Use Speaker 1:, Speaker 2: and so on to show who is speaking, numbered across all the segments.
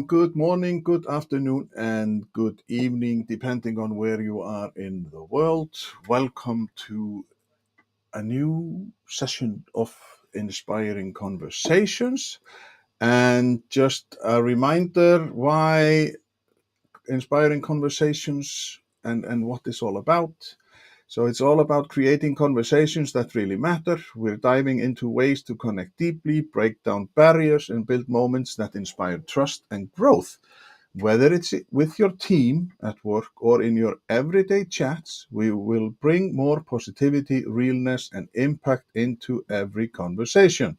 Speaker 1: good morning, good afternoon, and good evening, depending on where you are in the world. Welcome to a new session of Inspiring Conversations. And just a reminder why Inspiring Conversations and what it's all about. So it's all about creating conversations that really matter. We're diving into ways to connect deeply, break down barriers, and build moments that inspire trust and growth. Whether it's with your team at work or in your everyday chats, we will bring more positivity, realness, and impact into every conversation.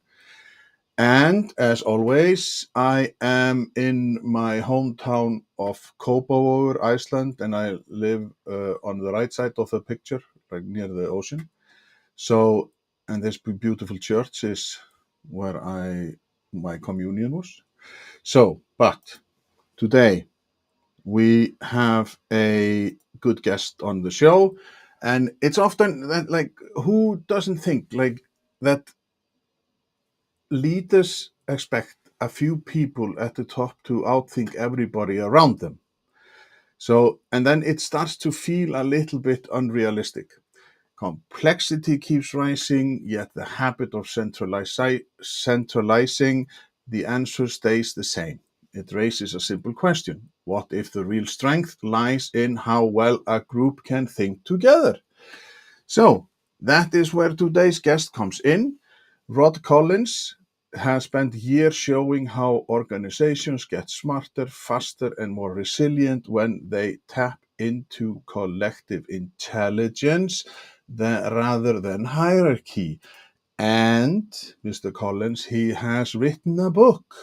Speaker 1: And as always, I am in my hometown of Kópavogur, Iceland, and I live on the right side of the picture, like near the ocean. So, and this beautiful church is where my communion was. So, but today we have a good guest on the show, and it's often that, like, who doesn't think like that leaders expect a few people at the top to outthink everybody around them. So, and then it starts to feel a little bit unrealistic. Complexity keeps rising, yet the habit of centralizing the answer stays the same. It raises a simple question. What if the real strength lies in how well a group can think together? So, that is where today's guest comes in. Rod Collins has spent years showing how organizations get smarter, faster, and more resilient when they tap into collective intelligence rather than hierarchy. And Mr. Collins, he has written a book,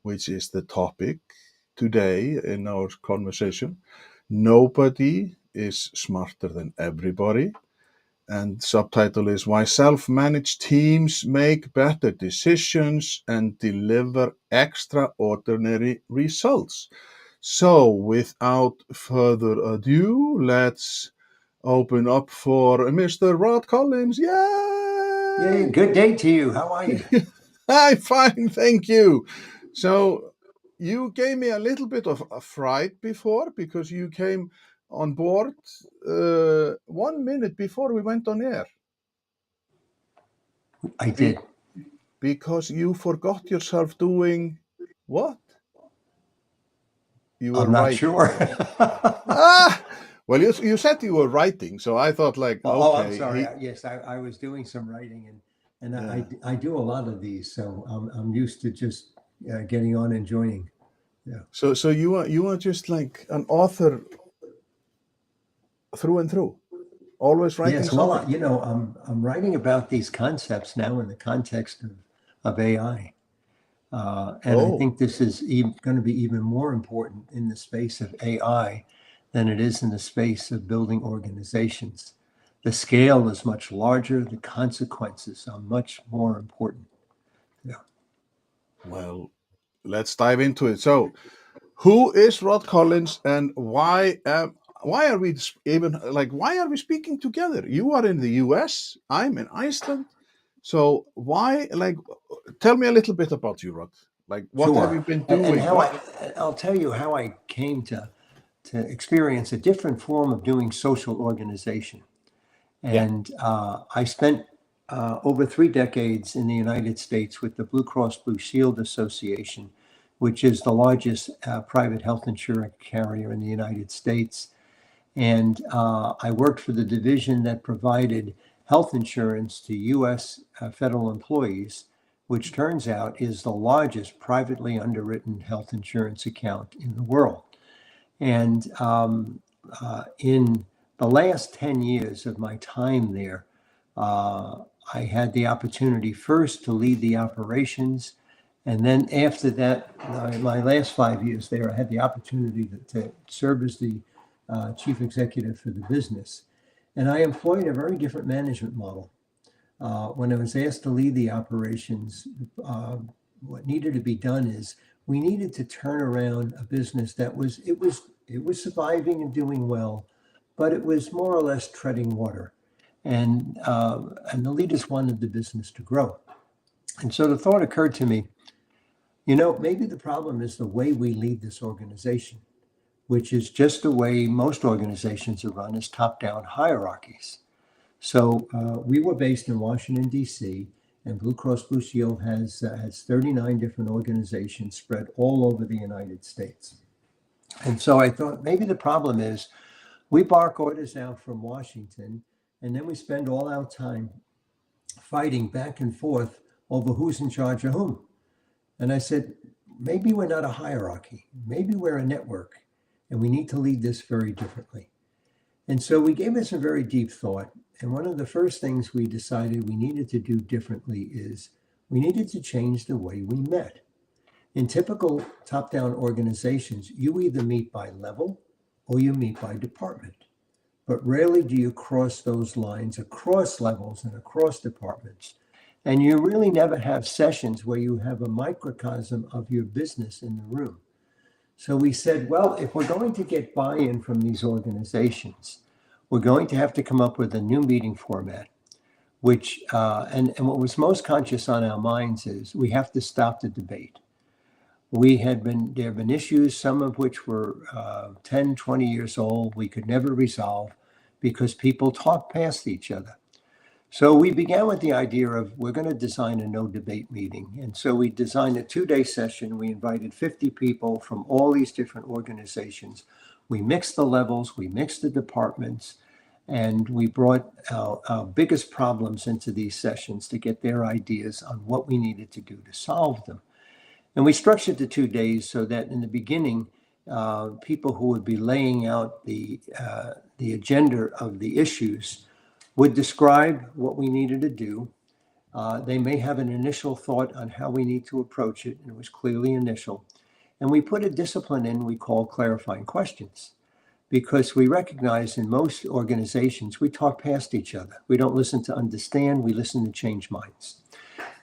Speaker 1: which is the topic today in our conversation. Nobody is smarter than everybody, and subtitle is Why Self-Managed Teams Make Better Decisions and Deliver Extraordinary Results. So, without further ado, let's open up for Mr. Rod Collins.
Speaker 2: Yay,
Speaker 1: Yay!
Speaker 2: good day to you. How are you?
Speaker 1: I'm fine, thank you. So, you gave me a little bit of a fright before because you came on board 1 minute before we went on air.
Speaker 2: I
Speaker 1: Be-
Speaker 2: did.
Speaker 1: because you forgot yourself doing what? You were
Speaker 2: I'm not
Speaker 1: right.
Speaker 2: sure.
Speaker 1: Ah, well, you said you were writing, so I thought like,
Speaker 2: I'm
Speaker 1: okay,
Speaker 2: sorry. Yes, I was doing some writing, and
Speaker 1: yeah.
Speaker 2: I do a lot of these, so I'm used to just getting on and joining. Yeah.
Speaker 1: So you are just like an author through and through, always writing
Speaker 2: Yes. Well,
Speaker 1: something.
Speaker 2: I'm writing about these concepts now in the context of AI, and I
Speaker 1: Oh,
Speaker 2: think this is going to be even more important in the space of AI than it is in the space of building organizations. The scale is much larger, the consequences are much more important. Yeah.
Speaker 1: well, let's dive into it. So, who is Rod Collins, and why are we even like why are we speaking together? You are in the U.S., I'm in Iceland. So why like tell me a little bit about you, Rod. Like what have
Speaker 2: Sure.
Speaker 1: you been
Speaker 2: And
Speaker 1: doing?
Speaker 2: how
Speaker 1: What?
Speaker 2: I'll tell you how I came to experience a different form of doing social organization.
Speaker 1: Yeah.
Speaker 2: And I spent over 3 decades in the United States with the Blue Cross Blue Shield Association, which is the largest private health insurance carrier in the United States. And I worked for the division that provided health insurance to US federal employees, which turns out is the largest privately underwritten health insurance account in the world. And in the last 10 years of my time there, I had the opportunity first to lead the operations. And then after that, my last 5 years there, I had the opportunity to serve as the chief executive for the business. And I employed a very different management model. When I was asked to lead the operations, what needed to be done is we needed to turn around a business that was surviving and doing well, but it was more or less treading water, and the leaders wanted the business to grow. And so the thought occurred to me: Maybe the problem is the way we lead this organization, which is just the way most organizations are run, as top-down hierarchies. So we were based in Washington, D.C., and Blue Cross Blue Shield has 39 different organizations spread all over the United States. And so I thought maybe the problem is we bark orders out from Washington, and then we spend all our time fighting back and forth over who's in charge of whom. And I said, maybe we're not a hierarchy. Maybe we're a network, and we need to lead this very differently. And so we gave it some very deep thought. And one of the first things we decided we needed to do differently is we needed to change the way we met. In typical top-down organizations, you either meet by level or you meet by department. But rarely do you cross those lines across levels and across departments. And you really never have sessions where you have a microcosm of your business in the room. So we said, well, if we're going to get buy-in from these organizations, we're going to have to come up with a new meeting format, which, and what was most conscious on our minds is we have to stop the debate. There have been issues, some of which were 10, 20 years old, we could never resolve because people talk past each other. So we began with the idea of we're going to design a no debate meeting. And so we designed a 2-day session. We invited 50 people from all these different organizations. We mixed the levels, we mixed the departments, and we brought our biggest problems into these sessions to get their ideas on what we needed to do to solve them. And we structured the 2 days so that in the beginning, people who would be laying out the agenda of the issues would describe what we needed to do. They may have an initial thought on how we need to approach it, and it was clearly initial. And we put a discipline in we call clarifying questions, because we recognize in most organizations, we talk past each other. We don't listen to understand, we listen to change minds.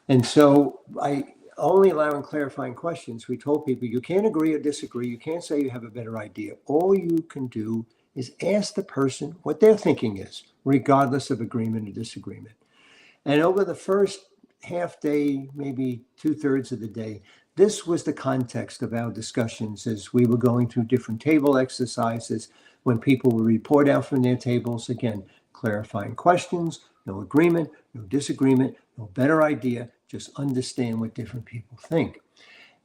Speaker 2: And so by only allowing clarifying questions, we told people you can't agree or disagree. You can't say you have a better idea. All you can do is ask the person what their thinking is, regardless of agreement or disagreement. And over the first half day, maybe 2/3 of the day, this was the context of our discussions as we were going through different table exercises when people would report out from their tables. Again, clarifying questions, no agreement, no disagreement, no better idea, just understand what different people think.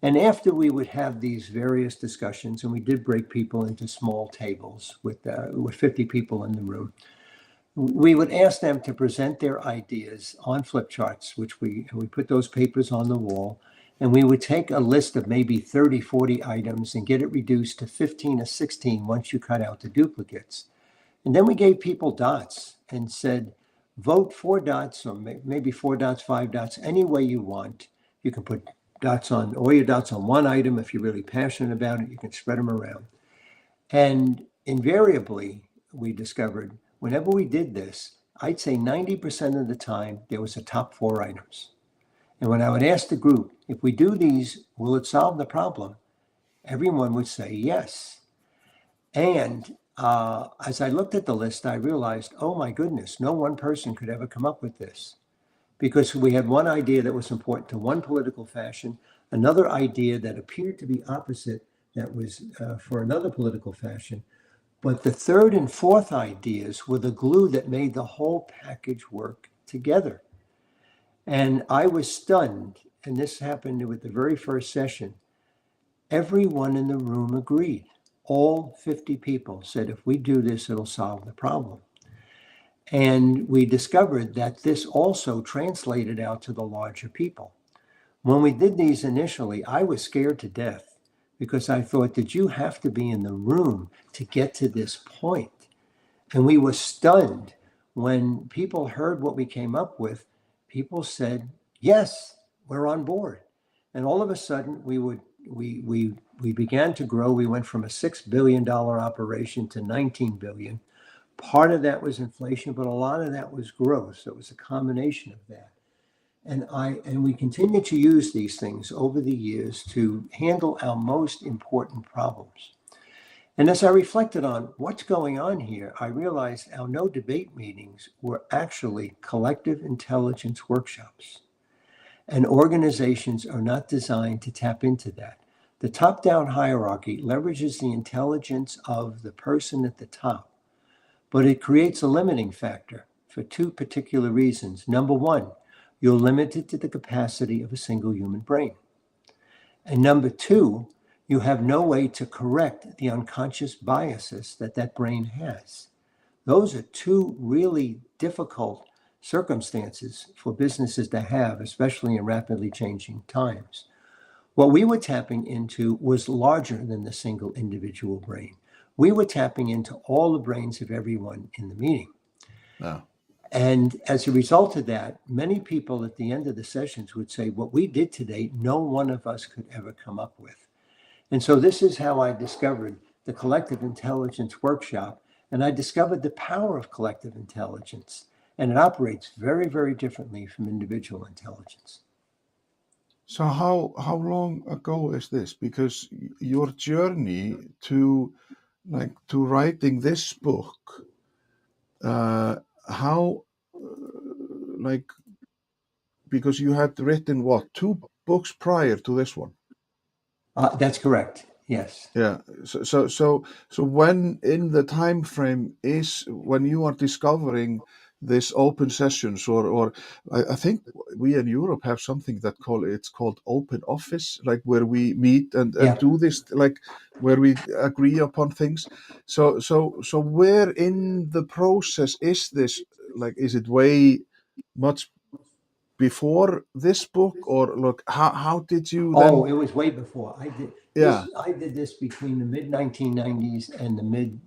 Speaker 2: And after we would have these various discussions, and we did break people into small tables with 50 people in the room, we would ask them to present their ideas on flip charts, which we put those papers on the wall, and we would take a list of maybe 30, 40 items and get it reduced to 15 or 16 once you cut out the duplicates. And then we gave people dots and said, vote 4 dots or maybe 4 dots, 5 dots, any way you want. You can put dots on, all your dots on one item. If you're really passionate about it, you can spread them around. And invariably, we discovered whenever we did this, I'd say 90% of the time, there was a top 4 items. And when I would ask the group, if we do these, will it solve the problem? Everyone would say yes. And as I looked at the list, I realized, oh my goodness, no one person could ever come up with this. Because we had one idea that was important to one political faction, another idea that appeared to be opposite that was for another political faction. But the third and fourth ideas were the glue that made the whole package work together. And I was stunned, and this happened with the very first session. Everyone in the room agreed. All 50 people said, if we do this, it'll solve the problem. And we discovered that this also translated out to the larger people. When we did these initially, I was scared to death because I thought, did you have to be in the room to get to this point? And we were stunned when people heard what we came up with. People said, yes, we're on board. And all of a sudden we began to grow. We went from a $6 billion operation to 19 billion. Part of that was inflation, but a lot of that was growth. So it was a combination of that. And we continue to use these things over the years to handle our most important problems. And as I reflected on what's going on here, I realized our no debate meetings were actually collective intelligence workshops. And organizations are not designed to tap into that. The top down hierarchy leverages the intelligence of the person at the top, but it creates a limiting factor for two particular reasons. Number one, you're limited to the capacity of a single human brain. And number two, you have no way to correct the unconscious biases that that brain has. Those are two really difficult circumstances for businesses to have, especially in rapidly changing times. What we were tapping into was larger than the single individual brain. We were tapping into all the brains of everyone in the meeting.
Speaker 1: Yeah.
Speaker 2: And as a result of that, many people at the end of the sessions would say, what we did today, no one of us could ever come up with. And so this is how I discovered the collective intelligence workshop. And I discovered the power of collective intelligence. And it operates very, very differently from individual intelligence.
Speaker 1: So how long ago is this? Because your journey to to writing this book, how like because you had written what, two books prior to this one?
Speaker 2: That's correct. Yes.
Speaker 1: Yeah. So when in the time frame is when you are discovering this open sessions, or I think we in Europe have something that it's called open office, like where we meet and
Speaker 2: Yeah.
Speaker 1: do this, like where we agree upon things. So where in the process is this? Like, is it way much before this book, or look, how did you
Speaker 2: Oh,
Speaker 1: then?
Speaker 2: it was way before.
Speaker 1: Yeah,
Speaker 2: I did this between the mid 1990s and the mid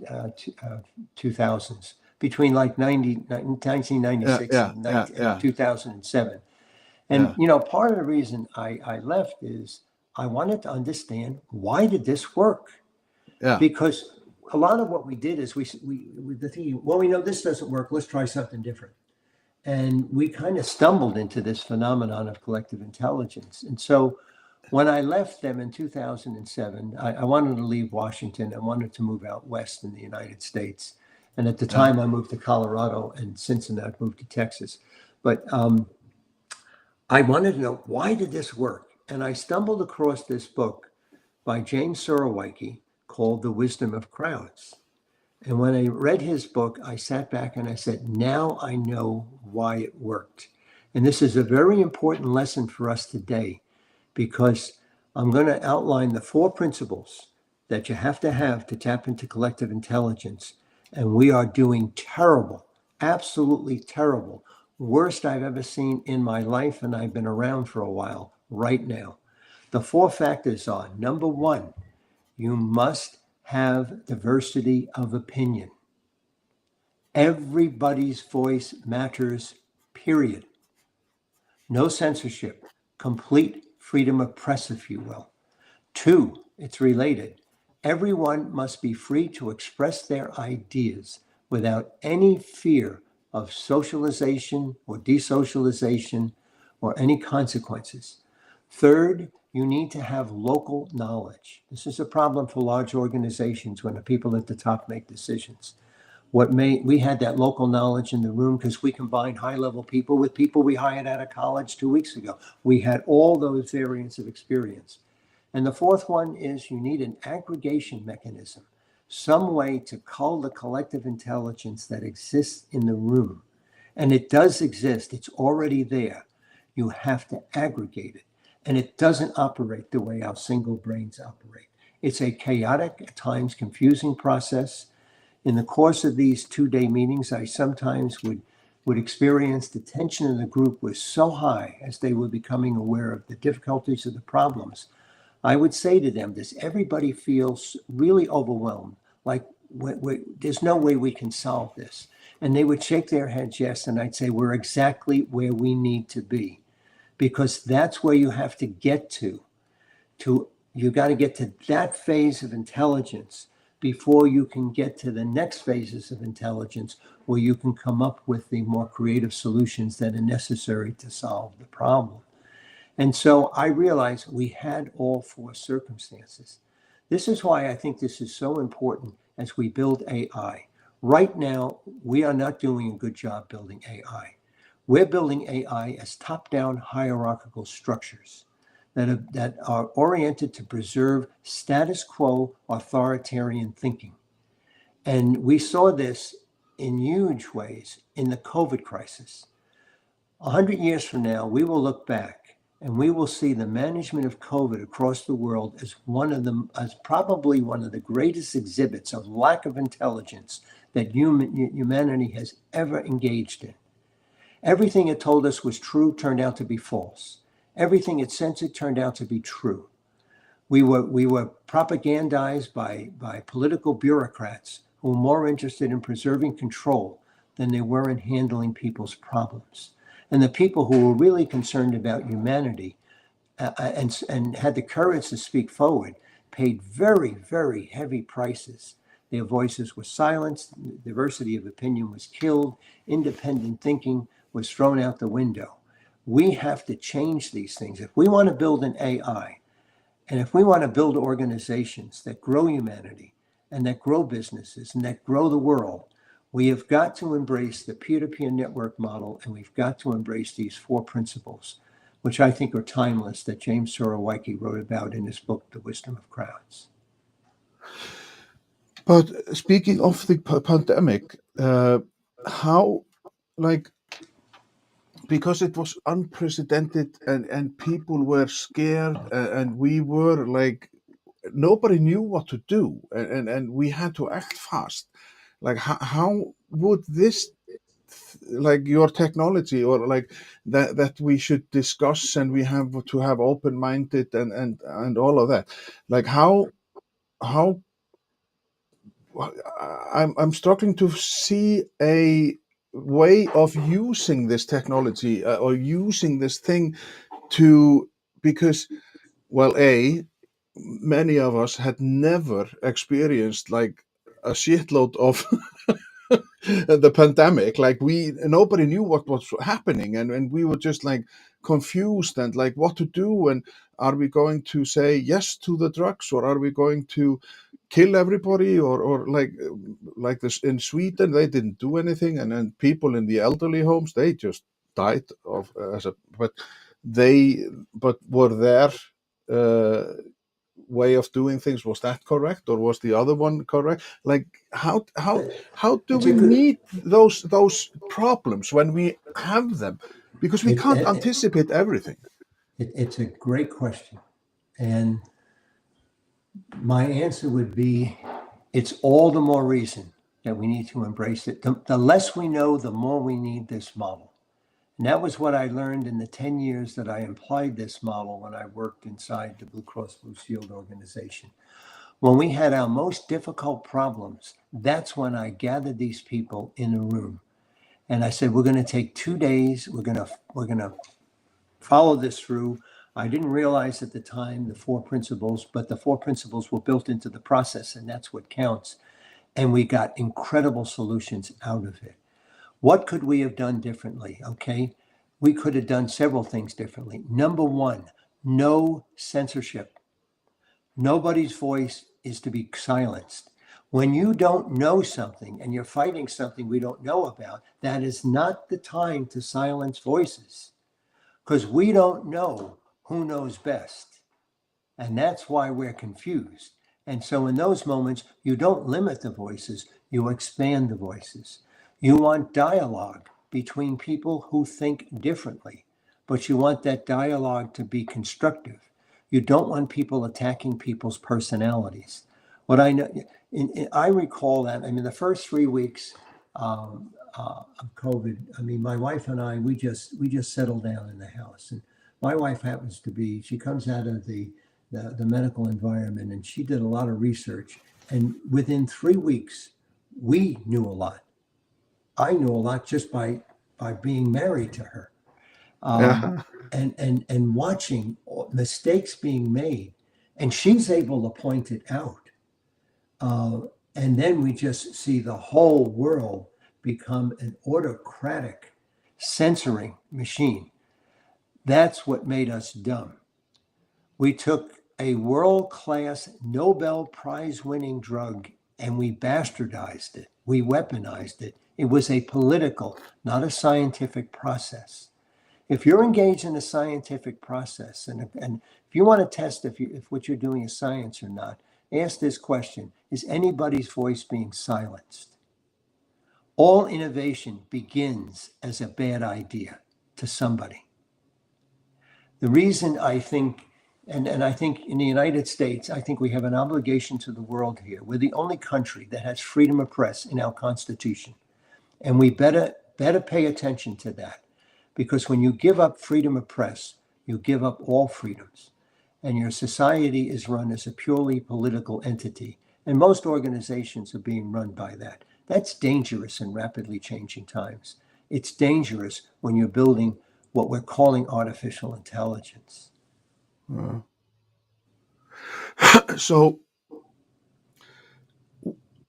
Speaker 2: 2000s, between like 1996
Speaker 1: yeah, yeah,
Speaker 2: and
Speaker 1: yeah,
Speaker 2: 19, and
Speaker 1: yeah,
Speaker 2: 2007. And
Speaker 1: yeah,
Speaker 2: part of the reason I left is I wanted to understand, why did this work?
Speaker 1: yeah.
Speaker 2: Because a lot of what we did is we the thinking, well, we know this doesn't work. Let's try something different. And we kind of stumbled into this phenomenon of collective intelligence. And so when I left them in 2007, I wanted to leave Washington. I wanted to move out west in the United States. And at the
Speaker 1: Yeah,
Speaker 2: time, I moved to Colorado, and since then, I've moved to Texas. But I wanted to know, why did this work? And I stumbled across this book by James Surowiecki called The Wisdom of Crowds. And when I read his book, I sat back and I said, now I know why it worked. And this is a very important lesson for us today, because I'm going to outline the four principles that you have to tap into collective intelligence. And we are doing terrible, absolutely terrible, worst I've ever seen in my life. And I've been around for a while right now. The four factors are: number one, you must have diversity of opinion. Everybody's voice matters, period. No censorship, complete freedom of press, if you will. Two, it's related. Everyone must be free to express their ideas without any fear of socialization or desocialization or any consequences. Third, you need to have local knowledge. This is a problem for large organizations when the people at the top make decisions. We had that local knowledge in the room because we combined high level people with people we hired out of college 2 weeks ago. We had all those variants of experience. And the fourth one is, you need an aggregation mechanism, some way to cull the collective intelligence that exists in the room. And it does exist, it's already there. You have to aggregate it. And it doesn't operate the way our single brains operate. It's a chaotic, at times confusing process. In the course of these 2-day meetings, I sometimes would experience the tension in the group was so high as they were becoming aware of the difficulties of the problems. I would say to them, does everybody feel really overwhelmed? Like, there's no way we can solve this. And they would shake their heads, yes. And I'd say, we're exactly where we need to be, because that's where you have to get to you got to get to that phase of intelligence before you can get to the next phases of intelligence, where you can come up with the more creative solutions that are necessary to solve the problem. And so I realized we had all four circumstances. This is why I think this is so important as we build AI. Right now, we are not doing a good job building AI. We're building AI as top-down hierarchical structures that are oriented to preserve status quo authoritarian thinking. And we saw this in huge ways in the COVID crisis. 100 years from now, we will look back and we will see the management of COVID across the world as as probably one of the greatest exhibits of lack of intelligence that humanity has ever engaged in. Everything it told us was true turned out to be false. Everything it censored turned out to be true. We were propagandized by political bureaucrats who were more interested in preserving control than they were in handling people's problems. And the people who were really concerned about humanity and had the courage to speak forward paid very, very heavy prices. Their voices were silenced, diversity of opinion was killed, independent thinking was thrown out the window. We have to change these things. If we want to build an AI, and if we want to build organizations that grow humanity and that grow businesses and that grow the world, we have got to embrace the peer-to-peer network model, and we've got to embrace these four principles, which I think are timeless, that James Surowiecki wrote about in his book, The Wisdom of Crowds.
Speaker 1: But speaking of the pandemic, how, like, because it was unprecedented and people were scared, and we were like, nobody knew what to do, and we had to act fast. Like, how would this, like, your technology, or like that we should discuss, and we have to have open-minded and all of that, like how I'm struggling to see a way of using this technology, or using this thing to, because, well, many of us had never experienced like a shitload of the pandemic. Like, nobody knew what was happening, and we were just like confused and like what to do, and are we going to say yes to the drugs, or are we going to kill everybody, or like this in Sweden, they didn't do anything, and then people in the elderly homes, they just died of but they but were their uh, way of doing things, was that correct, or was the other one correct? Like, how do
Speaker 2: It's a
Speaker 1: we
Speaker 2: good,
Speaker 1: meet those problems when we have them, because we
Speaker 2: it,
Speaker 1: can't
Speaker 2: it,
Speaker 1: anticipate everything.
Speaker 2: it's a great question. And my answer would be, it's all the more reason that we need to embrace it. The less we know, the more we need this model. And that was what I learned in the 10 years that I employed this model when I worked inside the Blue Cross Blue Shield organization. When we had our most difficult problems, that's when I gathered these people in a room. And I said, we're going to take 2 days. We're going to follow this through. I didn't realize at the time the four principles, but the four principles were built into the process, and that's what counts. And we got incredible solutions out of it. What could we have done differently? Okay. We could have done several things differently. Number one, no censorship. Nobody's voice is to be silenced. When you don't know something and you're fighting something we don't know about, that is not the time to silence voices, because we don't know who knows best. And that's why we're confused. And so in those moments, you don't limit the voices, you expand the voices. You want dialogue between people who think differently, but you want that dialogue to be constructive. You don't want people attacking people's personalities. What I know, I recall that, I mean, the first 3 weeks of COVID, I mean, my wife and I, we just settled down in the house. And my wife happens to be, she comes out of the medical environment, and she did a lot of research. And within 3 weeks, we knew a lot. I knew a lot just by being married to her, um,
Speaker 1: Yeah.
Speaker 2: and watching mistakes being made, and she's able to point it out. Uh, and then we just see the whole world become an autocratic censoring machine. That's what made us dumb. We took a world-class Nobel Prize winning drug and we bastardized it. We weaponized it. It was a political, not a scientific process. If you're engaged in a scientific process, and if you want to test if what you're doing is science or not, ask this question: is anybody's voice being silenced? All innovation begins as a bad idea to somebody. The reason I think, and I think in the United States, I think we have an obligation to the world here. We're the only country that has freedom of press in our Constitution. And we better pay attention to that. Because when you give up freedom of press, you give up all freedoms. And your society is run as a purely political entity. And most organizations are being run by that. That's dangerous in rapidly changing times. It's dangerous when you're building what we're calling artificial intelligence.
Speaker 1: Uh, so,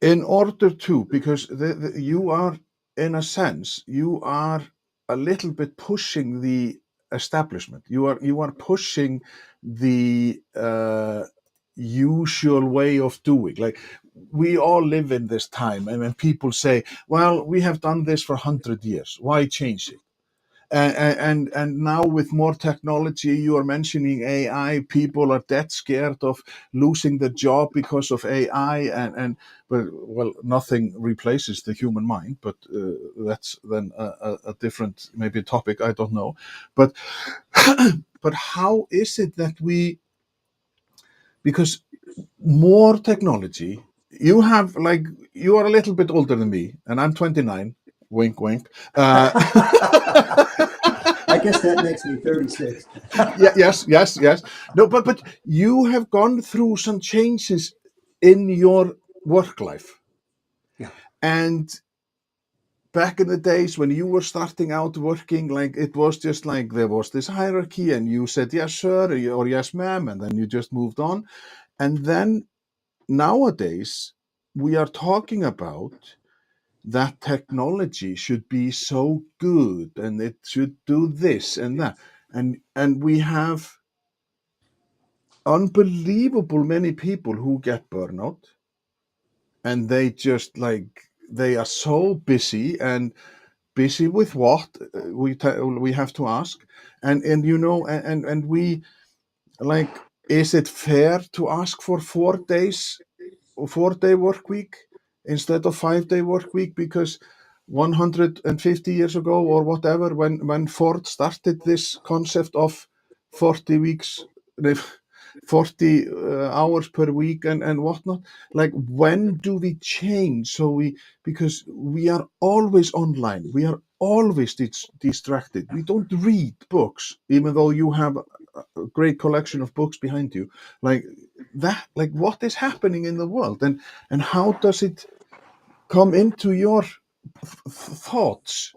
Speaker 1: in order to, because you are, in a sense, you are a little bit pushing the establishment. You are pushing the usual way of doing. Like, we all live in this time, and when people say, "Well, we have done this for 100 years. Why change it?" And now with more technology, you are mentioning AI. People are dead scared of losing their job because of AI, and but well, nothing replaces the human mind. But that's then a different maybe topic. I don't know, but but how is it that we, because more technology, you have, like, you are a little bit older than me, and I'm 29. Wink, wink. Uh,
Speaker 2: I guess that makes me 36.
Speaker 1: Yeah, yes, yes, yes. No, but you have gone through some changes in your work life.
Speaker 2: Yeah.
Speaker 1: And back in the days when you were starting out working, like, it was just like there was this hierarchy, and you said yes, sir, or yes, ma'am, and then you just moved on. And then nowadays, we are talking about that technology should be so good, and it should do this and that. And we have unbelievable many people who get burnout, and they just, like, they are so busy, and busy with what, we have to ask. And and we, like, is it fair to ask for 4 days, 4-day work week instead of 5-day work week? Because 150 years ago or whatever, when Ford started this concept of 40 weeks, 40 hours per week, and whatnot, like, when do we change? So we, because we are always online, we are always distracted, we don't read books, even though you have a great collection of books behind you, like that. Like, what is happening in the world, and how does it come into your thoughts?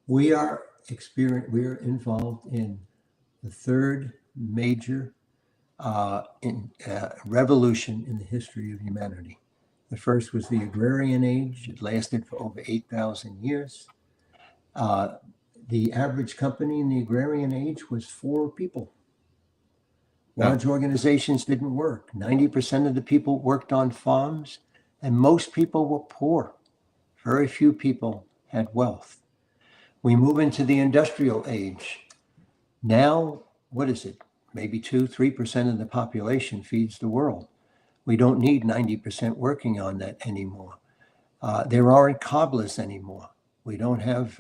Speaker 2: We are involved in the third major revolution in the history of humanity. The first was the agrarian age. It lasted for over 8,000 years. Uh, the average company in the agrarian age was four people.
Speaker 1: Yeah.
Speaker 2: Large organizations didn't work. 90% of the people worked on farms, and most people were poor. Very few people had wealth. We move into the industrial age. Now, what is it? Maybe 2, 3% of the population feeds the world. We don't need 90% working on that anymore. There aren't cobblers anymore. We don't have,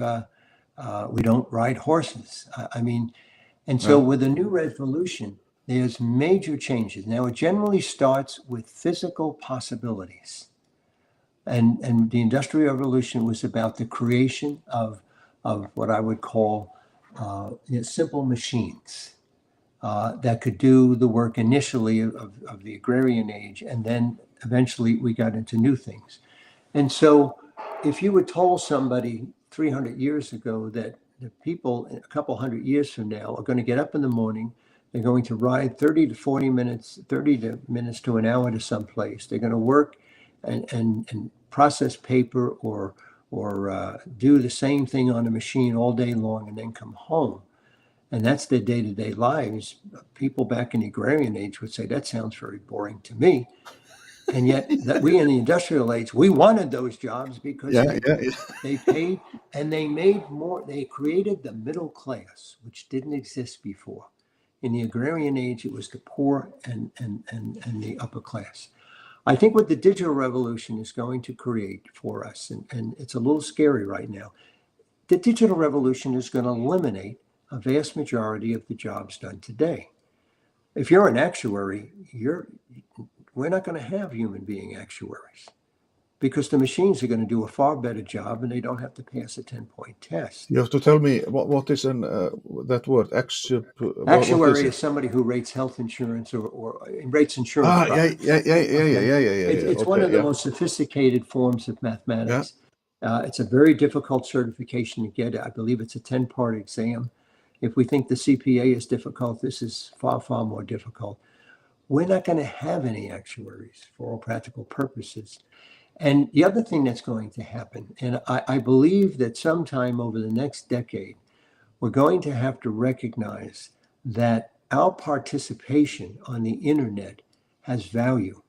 Speaker 2: we don't ride horses. I mean, and so
Speaker 1: Yeah.
Speaker 2: with a new revolution, there's major changes. Now, it generally starts with physical possibilities. And the Industrial Revolution was about the creation of what I would call simple machines that could do the work initially of the agrarian age. And then eventually we got into new things. And so if you would told somebody 300 years ago that the people a couple hundred years from now are going to get up in the morning, they're going to ride 30 to 40 minutes, 30 minutes to an hour to someplace. They're going to work and process paper or do the same thing on a machine all day long and then come home. And that's their day-to-day lives. People back in the agrarian age would say, that sounds very boring to me. And yet that we in the industrial age, we wanted those jobs because
Speaker 1: Yeah, yeah, yeah.
Speaker 2: they paid and they made more. They created the middle class, which didn't exist before. In the agrarian age, it was the poor and the upper class. I think what the digital revolution is going to create for us, and it's a little scary right now, the digital revolution is going to eliminate a vast majority of the jobs done today. If you're an actuary, we're not going to have human being actuaries because the machines are going to do a far better job and they don't have to pass a 10-point test.
Speaker 1: You have to tell me what is an that word? What is
Speaker 2: Actuary
Speaker 1: it?
Speaker 2: is somebody who rates health insurance or rates insurance
Speaker 1: Ah, yeah,
Speaker 2: products.
Speaker 1: yeah, yeah, yeah, yeah,
Speaker 2: Okay.
Speaker 1: yeah, yeah, yeah, yeah.
Speaker 2: It's one
Speaker 1: Okay,
Speaker 2: of the
Speaker 1: yeah,
Speaker 2: most sophisticated forms of
Speaker 1: yeah.
Speaker 2: mathematics. It's a very difficult certification to get. I believe it's a 10-part exam. If we think the CPA is difficult, this is far, far more difficult. We're not going to have any actuaries for all practical purposes. And the other thing that's going to happen, and I believe that sometime over the next decade, we're going to have to recognize that our participation on the internet has value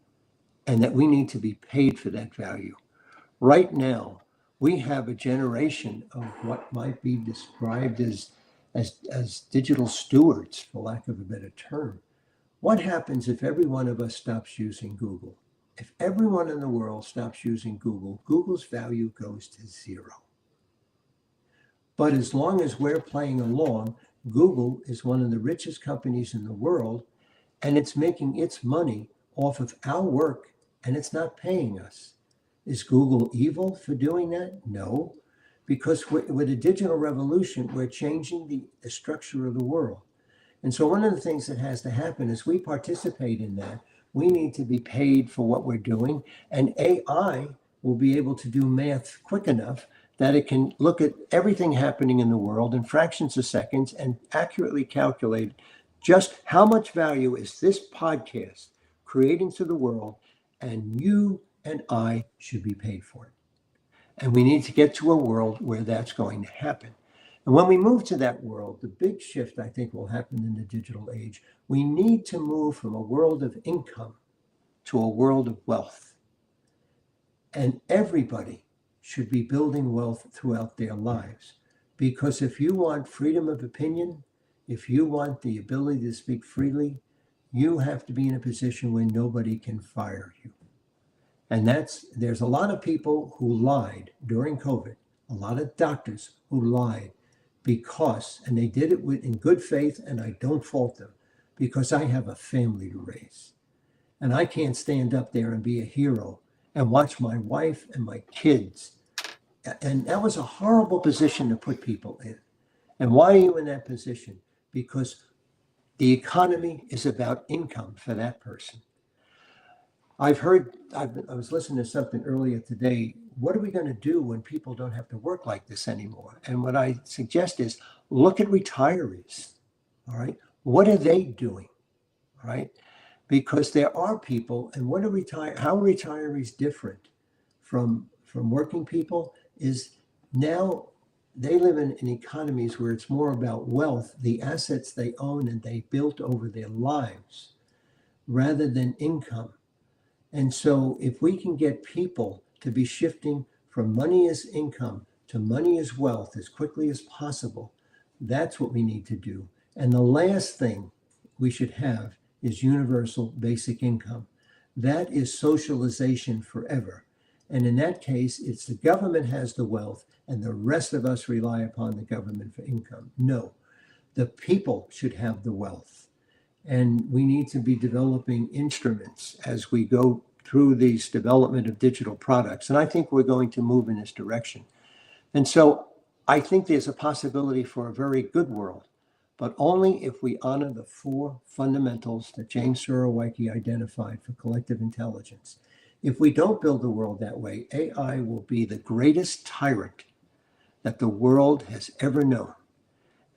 Speaker 2: and that we need to be paid for that value. Right now, we have a generation of what might be described as digital stewards, for lack of a better term. What happens if every one of us stops using Google? If everyone in the world stops using Google, Google's value goes to zero. But as long as we're playing along, Google is one of the richest companies in the world, and it's making its money off of our work, and it's not paying us. Is Google evil for doing that? No, because with a digital revolution, we're changing the structure of the world. And so one of the things that has to happen is we participate in that. We need to be paid for what we're doing. And AI will be able to do math quick enough that it can look at everything happening in the world in fractions of seconds and accurately calculate just how much value is this podcast creating to the world. And you and I should be paid for it. And we need to get to a world where that's going to happen. And when we move to that world, the big shift I think will happen in the digital age. We need to move from a world of income to a world of wealth. And everybody should be building wealth throughout their lives. Because if you want freedom of opinion, if you want the ability to speak freely, you have to be in a position where nobody can fire you. And there's a lot of people who lied during COVID, a lot of doctors who lied and they did it in good faith, and I don't fault them because I have a family to raise. And I can't stand up there and be a hero and watch my wife and my kids. And that was a horrible position to put people in. And why are you in that position? Because the economy is about income for that person. I was listening to something earlier today. What are we going to do when people don't have to work like this anymore? And what I suggest is look at retirees. All right. What are they doing? All right. Because there are people, and how are retirees different from working people is now they live in economies where it's more about wealth, the assets they own and they built over their lives rather than income. And so if we can get people to be shifting from money as income to money as wealth as quickly as possible, that's what we need to do. And the last thing we should have is universal basic income. That is socialization forever. And in that case, it's the government has the wealth and the rest of us rely upon the government for income. No, the people should have the wealth. And we need to be developing instruments as we go through these development of digital products. And I think we're going to move in this direction. And so I think there's a possibility for a very good world, but only if we honor the four fundamentals that James Surowiecki identified for collective intelligence. If we don't build the world that way, AI will be the greatest tyrant that the world has ever known.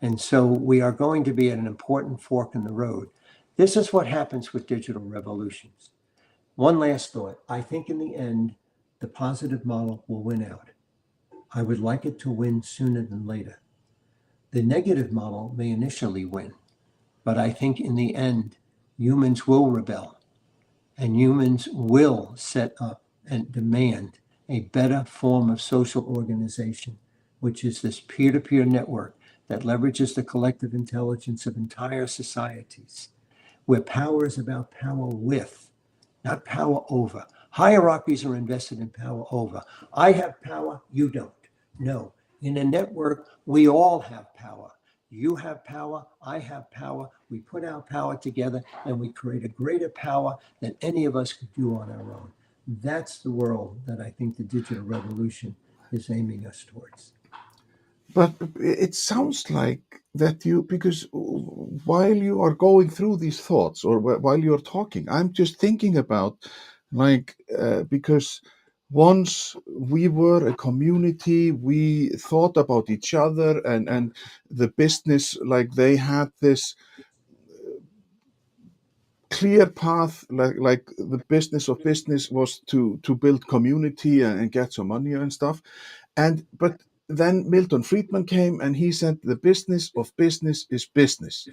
Speaker 2: And so we are going to be at an important fork in the road. This is what happens with digital revolutions. One last thought. I think in the end, the positive model will win out. I would like it to win sooner than later. The negative model may initially win, but I think in the end, humans will rebel and humans will set up and demand a better form of social organization, which is this peer to peer network that leverages the collective intelligence of entire societies, where power is about power with, not power over. Hierarchies are invested in power over. I have power, you don't. No. In a network, we all have power. You have power, I have power. We put our power together and we create a greater power than any of us could do on our own. That's the world that I think the digital revolution is aiming us towards.
Speaker 1: But it sounds like that you, because while you are going through these thoughts or while you're talking, I'm just thinking about because once we were a community, we thought about each other and the business, like they had this clear path, like the business of business was to build community and get some money and stuff. And but then Milton Friedman came and he said the business of business is business.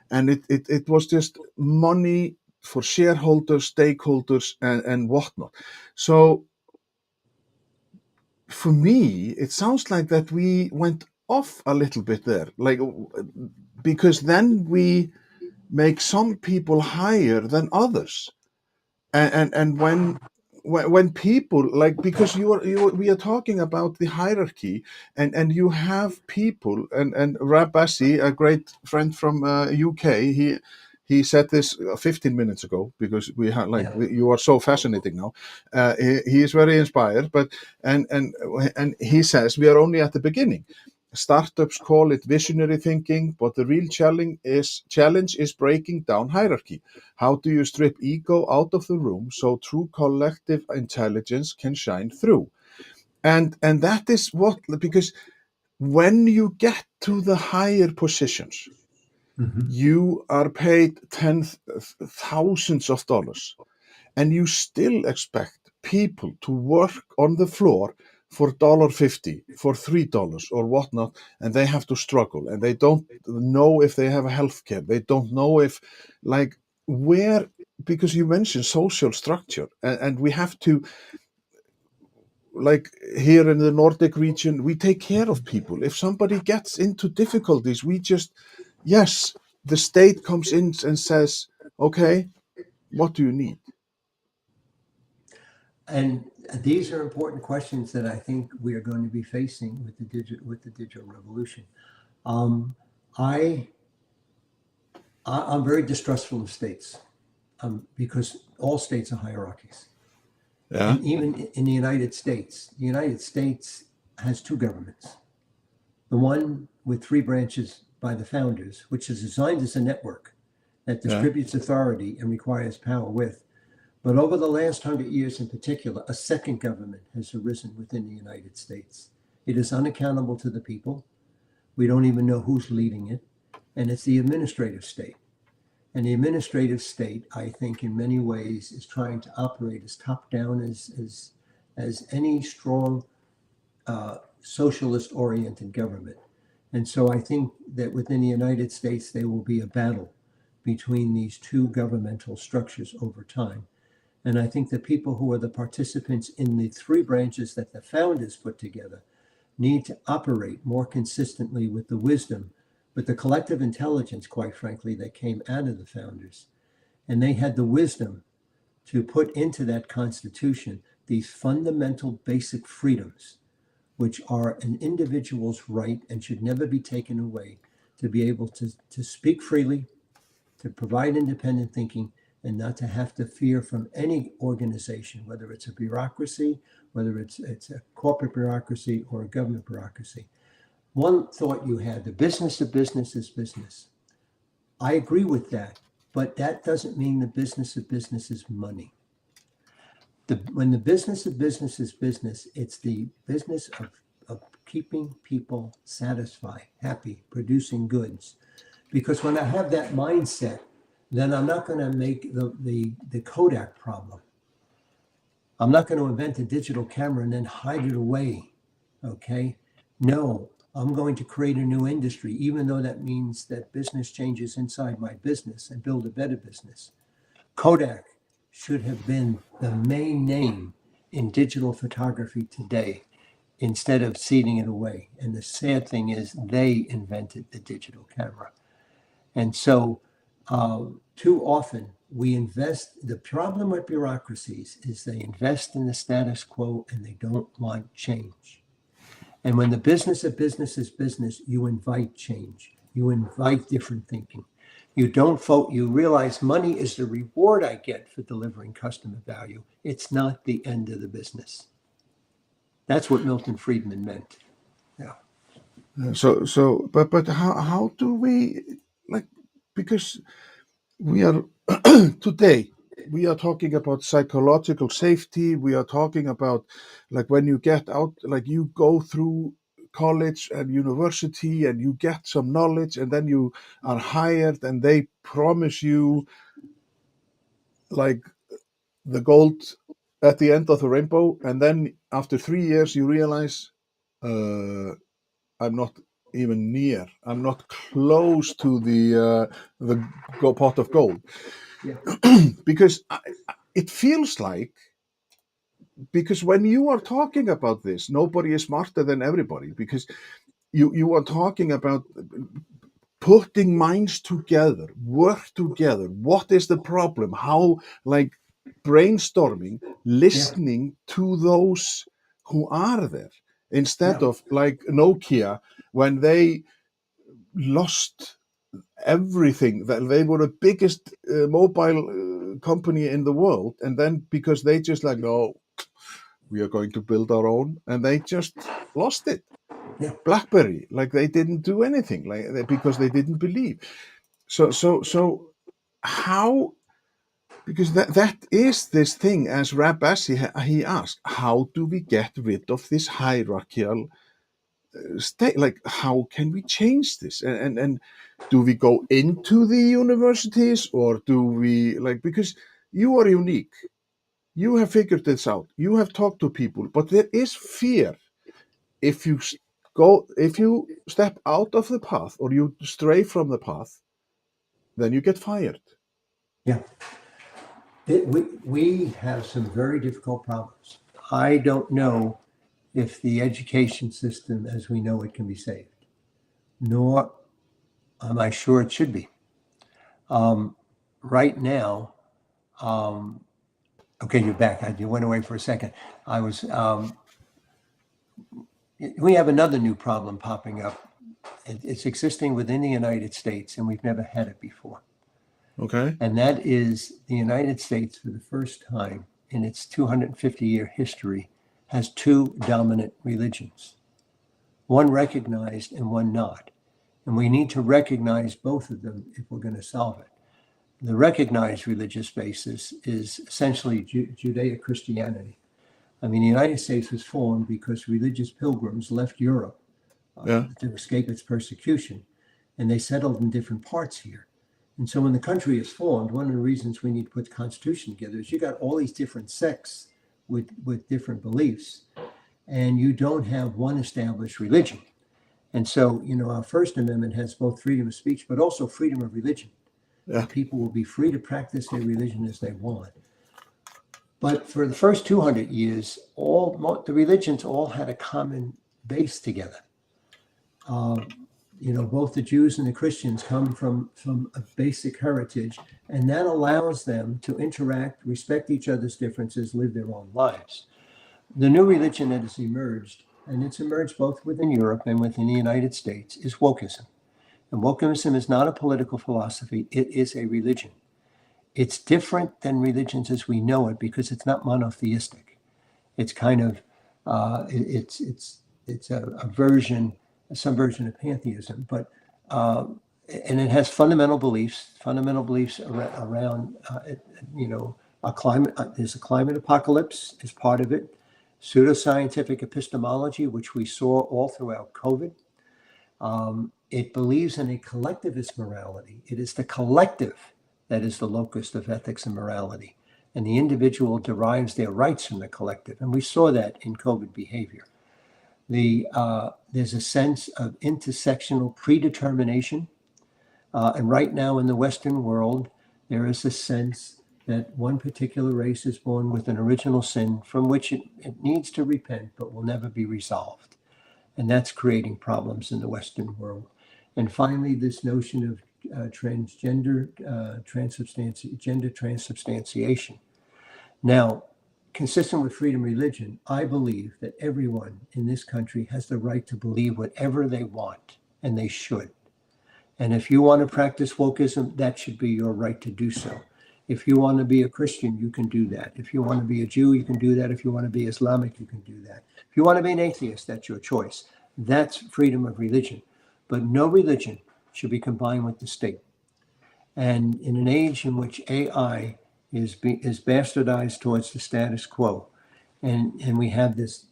Speaker 1: And it was just money for shareholders, stakeholders, and whatnot. So for me, it sounds like that we went off a little bit there. Like because then we make some people higher than others. And when people, like, because we are talking about the hierarchy, and you have people, and Rabasi, a great friend from UK, he said this 15 minutes ago, because we had, like,
Speaker 2: Yeah.
Speaker 1: you are so fascinating now. He is very inspired, but and he says we are only at the beginning. Startups call it visionary thinking, but the real challenge is breaking down hierarchy. How do you strip ego out of the room so true collective intelligence can shine through? And that is what, because when you get to the higher positions,
Speaker 2: Mhm.
Speaker 1: you are paid thousands of dollars, and you still expect people to work on the floor for $1.50, for $3 or whatnot, and they have to struggle, and they don't know if they have a health care. They don't know if, like, where, because you mentioned social structure, and we have to, like, here in the Nordic region, we take care of people. If somebody gets into difficulties, we just, yes, the state comes in and says, okay, what do you need?
Speaker 2: And these are important questions that I think we are going to be facing with the digital revolution. Um, I, I'm very distrustful of states, because all states are hierarchies.
Speaker 1: Yeah,
Speaker 2: And even in the United States has two governments. The one with three branches by the founders, which is designed as a network that
Speaker 1: yeah.
Speaker 2: distributes authority and requires power with. But over the last 100 years in particular, a second government has arisen within the United States. It is unaccountable to the people. We don't even know who's leading it. And it's the administrative state. And the administrative state, I think, in many ways, is trying to operate as top down as any strong socialist oriented government. And so I think that within the United States, there will be a battle between these two governmental structures over time. And I think the people who are the participants in the three branches that the founders put together need to operate more consistently with the wisdom, with the collective intelligence, quite frankly, that came out of the founders. And they had the wisdom to put into that Constitution these fundamental basic freedoms, which are an individual's right and should never be taken away, to be able to speak freely, to provide independent thinking, and not to have to fear from any organization, whether it's a bureaucracy, whether it's a corporate bureaucracy or a government bureaucracy. One thought you had, the business of business is business. I agree with that, but that doesn't mean the business of business is money. When the business of business is business, it's the business of keeping people satisfied, happy, producing goods. Because when I have that mindset, then I'm not going to make the Kodak problem. I'm not going to invent a digital camera and then hide it away. Okay. No, I'm going to create a new industry, even though that means that business changes inside my business and build a better business. Kodak should have been the main name in digital photography today instead of ceding it away. And the sad thing is, they invented the digital camera. And so, too often, we invest. The problem with bureaucracies is they invest in the status quo and they don't want change. And when the business of business is business, you invite change. You invite different thinking. You don't vote, you realize money is the reward I get for delivering customer value. It's not the end of the business. That's what Milton Friedman meant. Yeah.
Speaker 1: But how do we, like, because we are today we are talking about psychological safety. We are talking about, like, when you get out, like, you go through college and university and you get some knowledge and then you are hired and they promise you, like, the gold at the end of the rainbow, and then after 3 years you realize, uh, I'm not even near. I'm not close to the pot of gold.
Speaker 2: Yeah.
Speaker 1: Because it feels like, because when you are talking about this, nobody is smarter than everybody, because you are talking about putting minds together, work together. What is the problem? How, like, brainstorming,
Speaker 2: Yeah.
Speaker 1: listening to those who are there,
Speaker 2: Yeah.
Speaker 1: instead of like Nokia, when they lost everything, that they were the biggest mobile company in the world, and then because they just, like, no, we are going to build our own, and they just lost it.
Speaker 2: Yeah.
Speaker 1: BlackBerry, like, they didn't do anything, like, because they didn't believe. So how, because that is this thing, as Rabasi, he asked, how do we get rid of this hierarchical state? Like, how can we change this? And do we go into the universities, or do we, like, because you are unique, you have figured this out, you have talked to people, but there is fear. If you if you step out of the path, or you stray from the path, then you get fired.
Speaker 2: Yeah. We have some very difficult problems. I don't know if the education system as we know it can be saved, nor am I sure it should be. Right now, okay, you're back. You went away for a second. I was. We have another new problem popping up. It's existing within the United States, and we've never had it before.
Speaker 1: Okay.
Speaker 2: And that is the United States, for the first time in its 250-year history, has two dominant religions, one recognized and one not. And we need to recognize both of them if we're going to solve it. The recognized religious basis is essentially Judeo Christianity. I mean, the United States was formed because religious pilgrims left Europe
Speaker 1: Yeah.
Speaker 2: to escape its persecution, and they settled in different parts here. And so when the country is formed, one of the reasons we need to put the Constitution together is you got all these different sects with different beliefs, and you don't have one established religion. And so, our First Amendment has both freedom of speech, but also freedom of religion.
Speaker 1: Yeah.
Speaker 2: People will be free to practice their religion as they want. But for the first 200 years, the religions all had a common base together. Both the Jews and the Christians come from a basic heritage, and that allows them to interact, respect each other's differences, live their own lives. The new religion that has emerged, and it's emerged both within Europe and within the United States, is wokeism. And wokeism is not a political philosophy, it is a religion. It's different than religions as we know it because it's not monotheistic. It's kind of it's a version, some version of pantheism, but and it has fundamental beliefs around a climate. There's a climate apocalypse is part of it. Pseudoscientific epistemology, which we saw all throughout COVID. It believes in a collectivist morality. It is the collective that is the locus of ethics and morality, and the individual derives their rights from the collective. And we saw that in COVID behavior. There's a sense of intersectional predetermination, and right now in the Western world, there is a sense that one particular race is born with an original sin from which it needs to repent but will never be resolved. And that's creating problems in the Western world. And finally, this notion of transgender gender transubstantiation. Now, consistent with freedom of religion, I believe that everyone in this country has the right to believe whatever they want, and they should. And if you want to practice wokeism, that should be your right to do so. If you want to be a Christian, you can do that. If you want to be a Jew, you can do that. If you want to be Islamic, you can do that. If you want to be an atheist, that's your choice. That's freedom of religion. But no religion should be combined with the state. And in an age in which AI is bastardized towards the status quo, and we have this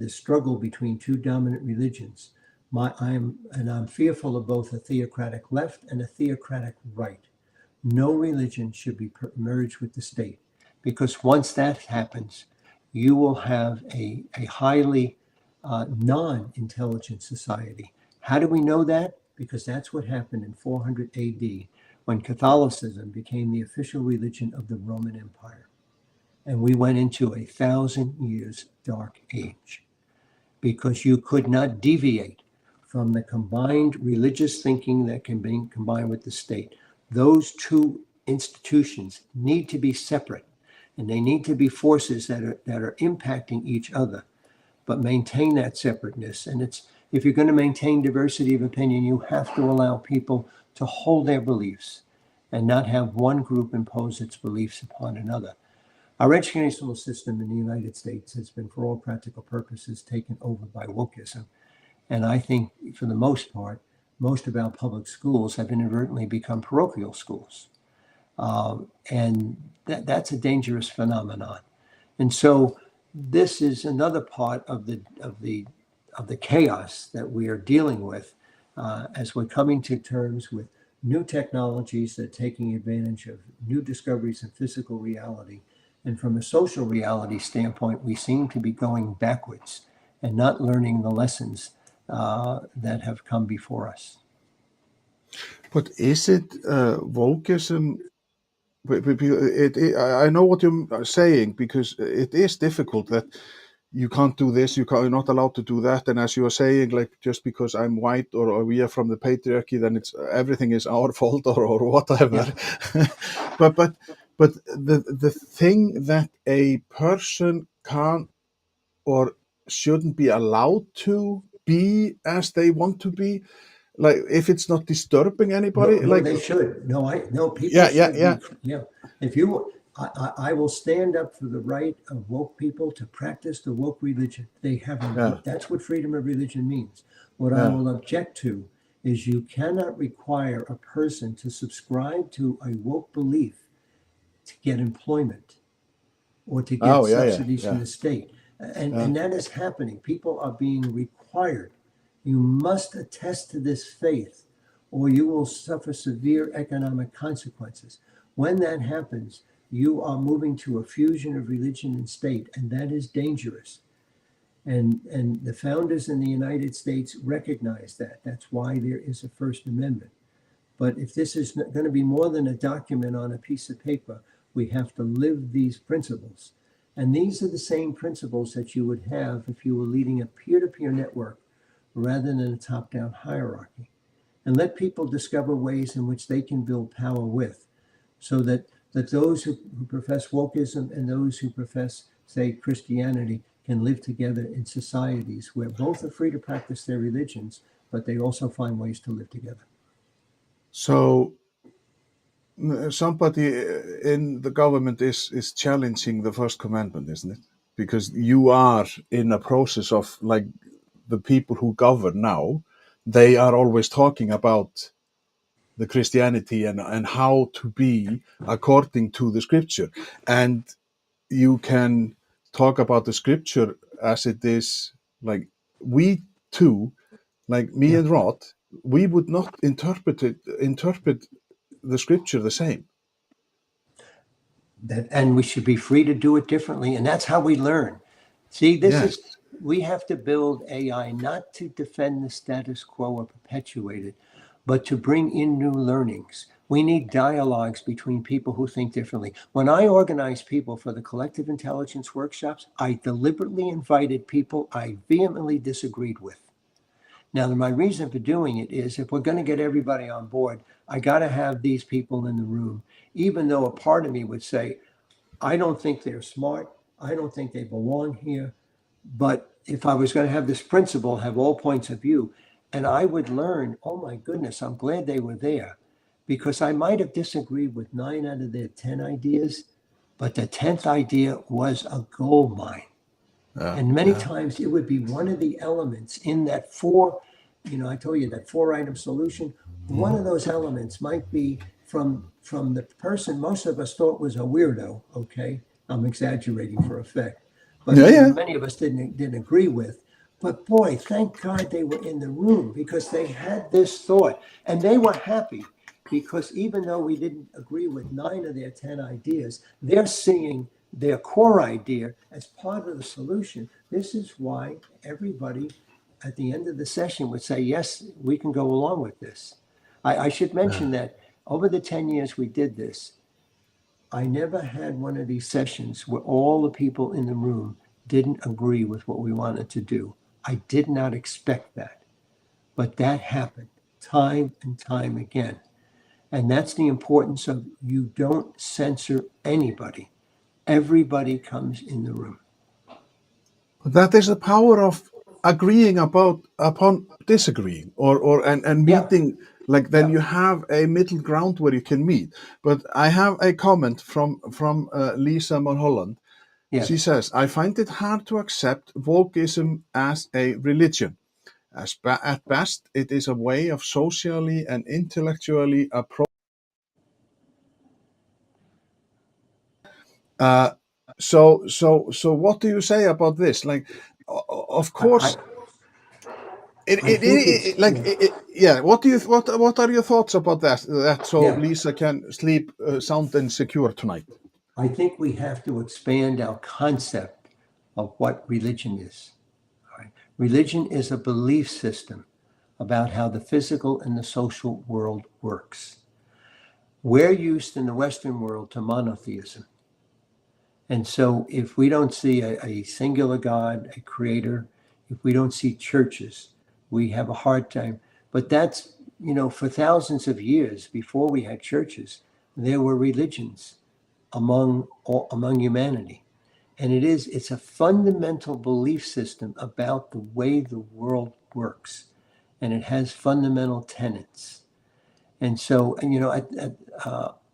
Speaker 2: struggle between two dominant religions. I'm fearful of both a theocratic left and a theocratic right. No religion should be merged with the state, because once that happens, you will have a highly non-intelligent society. How do we know that? Because that's what happened in 400 AD when Catholicism became the official religion of the Roman Empire. And we went into 1,000 years dark age because you could not deviate from the combined religious thinking that can be combined with the state. Those two institutions need to be separate, and they need to be forces that are impacting each other, but maintain that separateness. And if you're going to maintain diversity of opinion, you have to allow people to hold their beliefs and not have one group impose its beliefs upon another. Our educational system in the United States has been, for all practical purposes, taken over by wokeism. And I think, for the most part, most of our public schools have inadvertently become parochial schools. And that's a dangerous phenomenon. And so this is another part of the chaos that we are dealing with as we're coming to terms with new technologies that are taking advantage of new discoveries in physical reality. And from a social reality standpoint, we seem to be going backwards and not learning the lessons that have come before us.
Speaker 1: But is it wokeism? I know what you're saying, because it is difficult that you can't do this, you're not allowed to do that, and as you are saying, like, just because I'm white, or we are from the patriarchy, then it's everything is our fault, or whatever.
Speaker 2: Yeah.
Speaker 1: but the thing that a person can't or shouldn't be allowed to be as they want to be, like, if it's not disturbing
Speaker 2: No,
Speaker 1: anybody,
Speaker 2: no,
Speaker 1: like,
Speaker 2: they should. No, people
Speaker 1: yeah, yeah,
Speaker 2: should
Speaker 1: yeah,
Speaker 2: be. Yeah, if you, I will stand up for the right of woke people to practice the woke religion. They have
Speaker 1: yeah,
Speaker 2: that's what freedom of religion means. What I
Speaker 1: yeah.
Speaker 2: will object to is you cannot require a person to subscribe to a woke belief to get employment or to get
Speaker 1: Oh, yeah, yeah,
Speaker 2: subsidies from
Speaker 1: yeah,
Speaker 2: the state. And,
Speaker 1: yeah.
Speaker 2: and that is happening. People are being required. You must attest to this faith or you will suffer severe economic consequences. When that happens, you are moving to a fusion of religion and state, and that is dangerous. And the founders in the United States recognize that. That's why there is a First Amendment. But if this is going to be more than a document on a piece of paper, we have to live these principles. And these are the same principles that you would have if you were leading a peer-to-peer network rather than a top-down hierarchy. And let people discover ways in which they can build power with, so that those who profess wokeism and those who profess, say, Christianity can live together in societies where both are free to practice their religions, but they also find ways to live together.
Speaker 1: So somebody in the government is challenging the First Commandment, isn't it? Because you are in a process of, like, the people who govern now, they are always talking about the Christianity and how to be according to the scripture. And you can talk about the scripture as it is, like, we too, like me
Speaker 2: Yeah.
Speaker 1: and Rod, we would not interpret the scripture the same.
Speaker 2: And we should be free to do it differently. And that's how we learn. See,
Speaker 1: Yes.
Speaker 2: we have to build AI not to defend the status quo or perpetuate it, but to bring in new learnings. We need dialogues between people who think differently. When I organized people for the collective intelligence workshops, I deliberately invited people I vehemently disagreed with. Now, my reason for doing it is if we're going to get everybody on board, I got to have these people in the room, even though a part of me would say, I don't think they're smart. I don't think they belong here. But if I was going to have this principle, have all points of view, and I would learn, oh my goodness, I'm glad they were there because I might have disagreed with 9 out of their 10 ideas, but the 10th idea was a gold mine.
Speaker 1: Yeah,
Speaker 2: And many
Speaker 1: yeah,
Speaker 2: times it would be one of the elements in that four, I told you that 4 item solution. One of those elements might be from the person most of us thought was a weirdo. Okay, I'm exaggerating for effect, but
Speaker 1: yeah, yeah.
Speaker 2: many of us didn't agree with. But boy, thank God they were in the room because they had this thought and they were happy because even though we didn't agree with 9 of their 10 ideas, they're seeing their core idea as part of the solution. This is why everybody at the end of the session would say, yes, we can go along with this. I should mention that over the 10 years we did this, I never had one of these sessions where all the people in the room didn't agree with what we wanted to do. I did not expect that, but that happened time and time again. And that's the importance of you don't censor anybody. Everybody comes in the room.
Speaker 1: That is the power of agreeing about upon disagreeing, and
Speaker 2: Yeah,
Speaker 1: meeting. Like then
Speaker 2: yeah,
Speaker 1: you have a middle ground where you can meet. But I have a comment from Lisa Mulholland. She
Speaker 2: yes.
Speaker 1: says, "I find it hard to accept wokeism as a religion. At best, it is a way of socially and intellectually approach." Uh, so, what do you say about this? Like, of
Speaker 2: I, I,
Speaker 1: course,
Speaker 2: think it's,
Speaker 1: like,
Speaker 2: yeah,
Speaker 1: yeah. What are your thoughts about that? That so
Speaker 2: yeah.
Speaker 1: Lisa can sleep sound and secure tonight.
Speaker 2: I think we have to expand our concept of what religion is. All right? Religion is a belief system about how the physical and the social world works. We're used in the Western world to monotheism. And so if we don't see a singular God, a creator, if we don't see churches, we have a hard time. But that's, for thousands of years before we had churches, there were religions among humanity. And it's a fundamental belief system about the way the world works. And it has fundamental tenets. And so,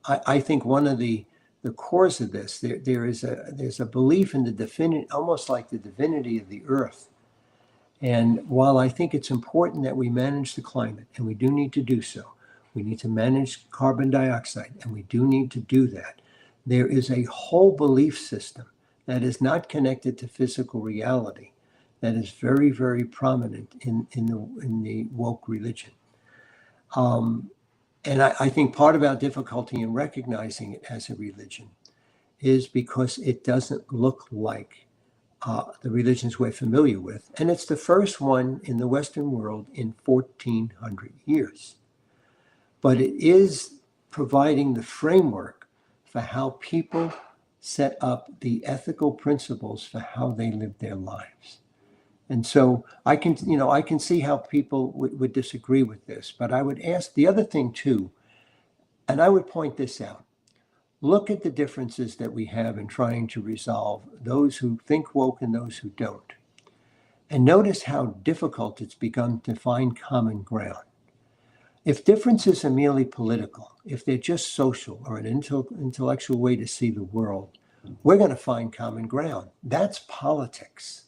Speaker 2: I think one of the cores of this, there's a belief in the divinity, almost like the divinity of the earth. And while I think it's important that we manage the climate, and we do need to do so, we need to manage carbon dioxide, and we do need to do that. There is a whole belief system that is not connected to physical reality that is very, very prominent in the woke religion. Um, and I think part of our difficulty in recognizing it as a religion is because it doesn't look like the religions we're familiar with. And it's the first one in the Western world in 1400 years. But it is providing the framework for how people set up the ethical principles for how they live their lives. And so I can see how people would disagree with this, but I would ask the other thing too, and I would point this out. Look at the differences that we have in trying to resolve those who think woke and those who don't. And notice how difficult it's become to find common ground. If differences are merely political, if they're just social or an intellectual way to see the world, we're going to find common ground. That's politics.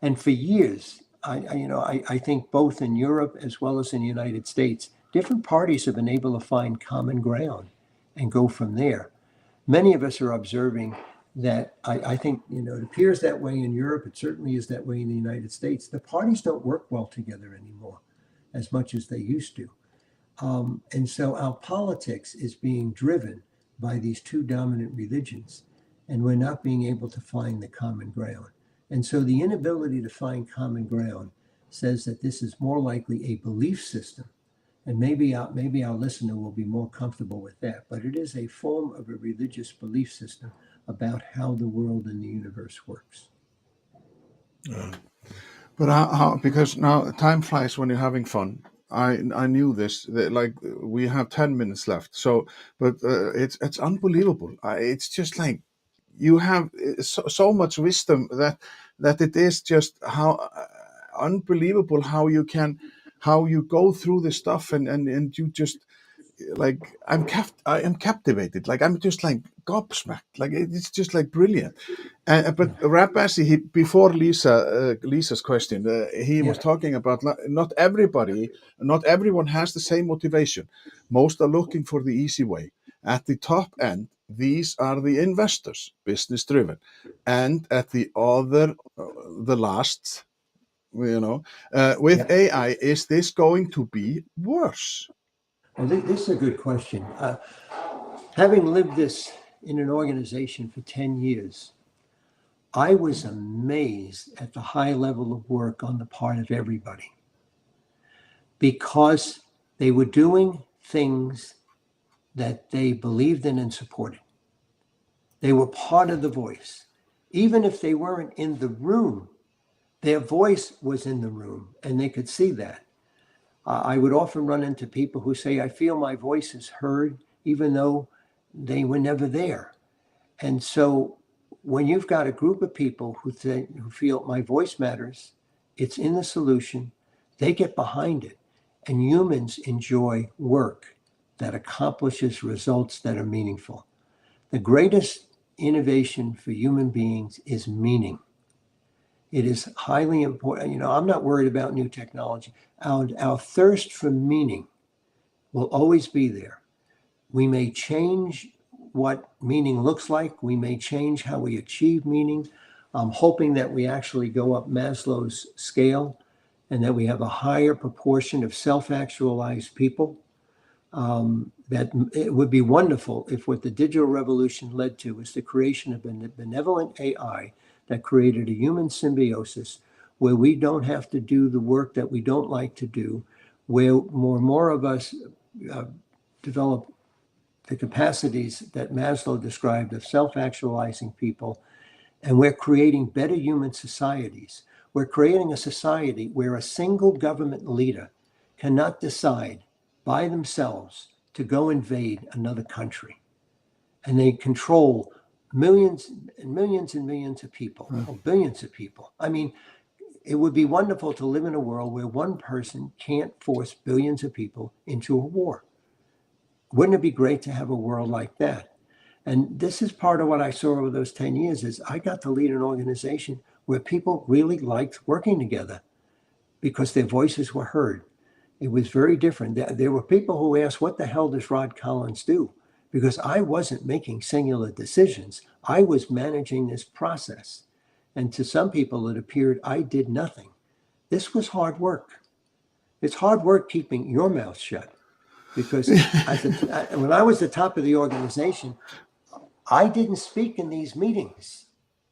Speaker 2: And for years, I think both in Europe as well as in the United States, different parties have been able to find common ground and go from there. Many of us are observing that I think, it appears that way in Europe. It certainly is that way in the United States. The parties don't work well together anymore as much as they used to. And so our politics is being driven by these two dominant religions, and we're not being able to find the common ground. And so the inability to find common ground says that this is more likely a belief system And maybe our listener will be more comfortable with that. But it is a form of a religious belief system about how the world and the universe works.
Speaker 1: But because now time flies when you're having fun. I knew this. That, like, we have 10 minutes left. So, but it's unbelievable. It's just like you have so much wisdom that it is just how unbelievable how you go through this stuff, and you just, like, I am captivated. Like, I'm just like gobsmacked. Like, it's just like brilliant. And but
Speaker 2: Yeah.
Speaker 1: Rabasi, he, before Lisa's question, he was
Speaker 2: Yeah.
Speaker 1: talking about not everyone has the same motivation. Most are looking for the easy way. At the top end, these are the investors, business driven, and at the other, the last, with
Speaker 2: Yeah.
Speaker 1: AI, is this going to be worse?
Speaker 2: Well, this is a good question. Having lived this in an organization for 10 years, I was amazed at the high level of work on the part of everybody because they were doing things that they believed in and supported. They were part of the voice. Even if they weren't in the room, their voice was in the room and they could see that. I would often run into people who say, I feel my voice is heard, even though they were never there. And so when you've got a group of people who feel my voice matters, it's in the solution, they get behind it. And humans enjoy work that accomplishes results that are meaningful. The greatest innovation for human beings is meaning. It is highly important. I'm not worried about new technology. Our thirst for meaning will always be there. We may change what meaning looks like. We may change how we achieve meaning. I'm hoping that we actually go up Maslow's scale and that we have a higher proportion of self actualized people. That it would be wonderful if what the digital revolution led to was the creation of a benevolent AI that created a human symbiosis where we don't have to do the work that we don't like to do, where more and more of us uh, develop the capacities that Maslow described of self actualizing people, and we're creating better human societies. We're creating a society where a single government leader cannot decide by themselves to go invade another country. And they control millions and millions and millions of people,
Speaker 1: Uh,
Speaker 2: or billions of people. I mean, it would be wonderful to live in a world where one person can't force billions of people into a war. Wouldn't it be great to have a world like that? And this is part of what I saw over those 10 years is I got to lead an organization where people really liked working together because their voices were heard. It was very different. There were people who asked, what the hell does Rod Collins do? Because I wasn't making singular decisions. I was managing this process. And to some people, it appeared I did nothing. This was hard work. It's hard work keeping your mouth shut because when I was the top of the organization, I didn't speak in these meetings,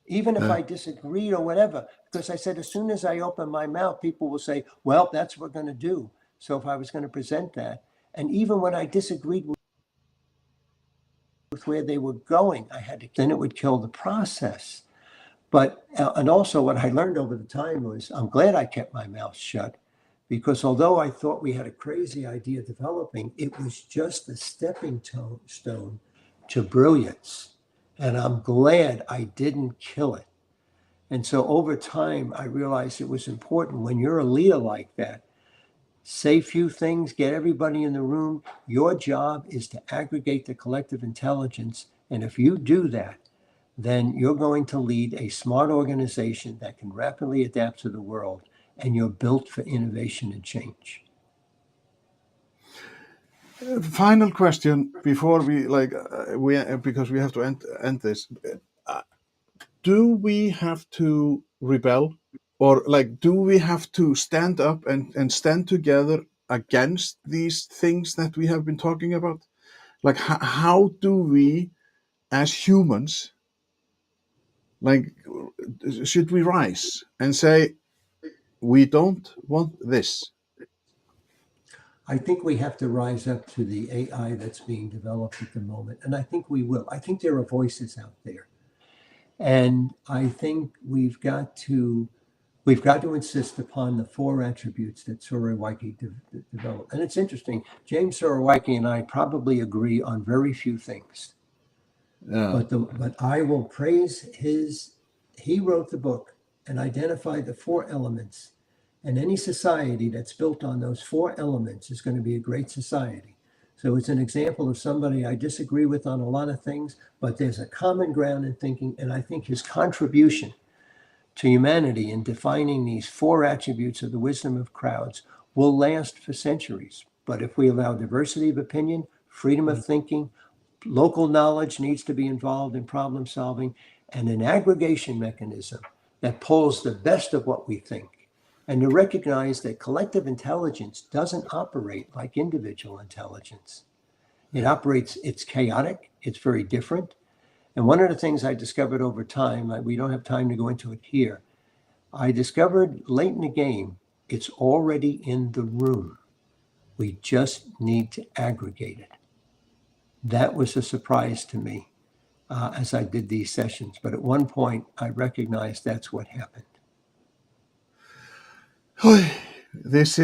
Speaker 2: even if
Speaker 1: uh,
Speaker 2: I disagreed or whatever, because I said, as soon as I open my mouth, people will say, well, that's what we're going to do. So if I was going to present that, and even when I disagreed with where they were going, I had to, then it would kill the process. But, and also what I learned over the time was I'm glad I kept my mouth shut because although I thought we had a crazy idea developing, it was just a stepping stone to brilliance. And I'm glad I didn't kill it. And so over time, I realized it was important when you're a leader like that, say few things, get everybody in the room. Your job is to aggregate the collective intelligence. And if you do that, then you're going to lead a smart organization that can rapidly adapt to the world, and you're built for innovation and change.
Speaker 1: Final question before we, because we have to end this. Do we have to rebel, or, like, do we have to stand up and stand together against these things that we have been talking about? Like, how do we, as humans, like, should we rise and say we don't want this?
Speaker 2: I think we have to rise up to the AI that's being developed at the moment. And I think we will. I think there are voices out there. And I think we've got to insist upon the four attributes that Sorowaki developed. And it's interesting, James Sorowaki and I probably agree on very few things.
Speaker 1: Yeah.
Speaker 2: But I will praise his. He wrote the book and identified the four elements, and any society that's built on those four elements is going to be a great society. So it's an example of somebody I disagree with on a lot of things, but there's a common ground in thinking, and I think his contribution to humanity in defining these four attributes of the wisdom of crowds will last for centuries. But if we allow diversity of opinion, freedom of thinking, local knowledge needs to be involved in problem solving, and an aggregation mechanism that pulls the best of what we think, and to recognize that collective intelligence doesn't operate like individual intelligence. It operates, it's chaotic, it's very different. And one of the things I discovered over time, we don't have time to go into it here, I discovered late in the game, it's already in the room. We just need to aggregate it. That was a surprise to me as I did these sessions. But at one point, I recognized that's what happened.
Speaker 1: This